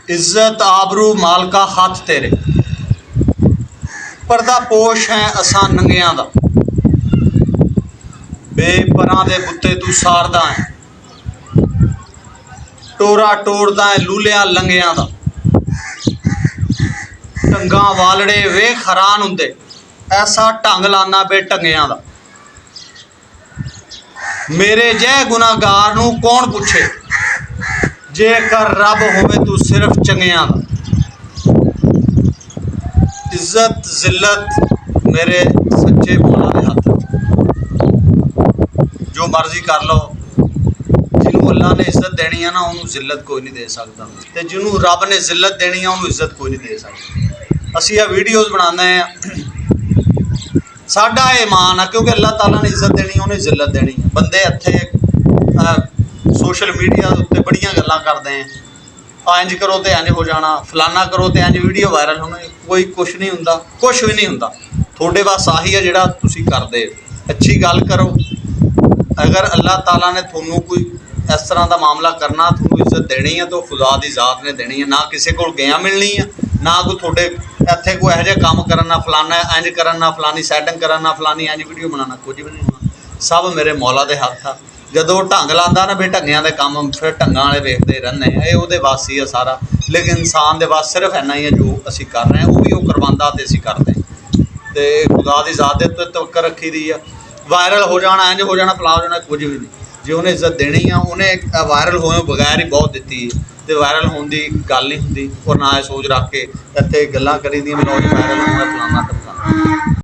इज्जत आबरू मालका हथ तेरे, पर्दा पोश है असां नंगियां दा, बेपरां दे बुत्ते तू सारदा है, टोरा टोरदा है लूलिया लंगियां दा, टंगा वालड़े वे खरान हुंदे, ऐसा ढंग लाना बे ढंगियां दा। मेरे जै गुनाहगार नूं कौन पुछे, जेकर रब होवे तू सिर्फ चंगियां दा। इज्जत जिल्लत मेरे सच्चे मौला दे हत्थ, जो मर्जी कर लो। जिन्होंने अल्लाह ने इज्जत देनी है ना, उन्होंने जिल्लत कोई नहीं दे सकता, तो जिन्होंने रब ने जिल्लत देनी है उन्होंने इज्जत कोई नहीं दे सकता। असी यह वीडियोज़ बनाने हैं, साडा ईमान है, क्योंकि अल्लाह ताला ने इज्जत देनी, उन्हें जिल्लत देनी है। बंदे इत्थे सोशल मीडिया उत्ते बड़ियां गल्लां करते हैं, इंज करो तो इंज हो जाना, फलाना करो तो इंज वीडियो वायरल होना। कोई कुछ नहीं हुंदा, कुछ भी नहीं हुंदा। थोड़े बस आही है जिहड़ा तुसीं करदे। अच्छी गल करो, अगर अल्लाह ताला ने तुहानूं कोई इस तरह का मामला करना, तुहानूं इज्जत देनी है तो खुदा की जात ने देनी है, ना किसी को गया मिलनी है, ना कोई थोड़े इत्थे कोई ਇਹੋ ਜਿਹੇ काम करना, फलाना इंज करना, फलानी सैटिंग करना, फलानी इंज वीडियो बनाना, कुछ भी नहीं होना। सब मेरे मौला दे हत्थ आ। जदों ढंग लांदा ना बे ढंगियां दे काम, फिर ढंगां वाले वेखदे रहने, ये उहदे वास ही है सारा। लेकिन इंसान दे वास सिर्फ इन्ना ही है, जो असीं कर रहे हैं वो भी वो करवांदा ते असीं करदे। ते खुदा दी जात दे उत्ते तवक्कल रखी दी है। वायरल हो जाना, इंज हो जाना, फलां हो जाना, कुछ भी नहीं। जे उन्हें इज्जत देनी है, उन्हें वायरल होए बगैर ही बहुत दित्ती है, तो वायरल होने की गल नहीं होंदी। और ना ये सोच रख के इत्थे गल्लां करी दी मैं वायरल होना, फलाना टमकाना।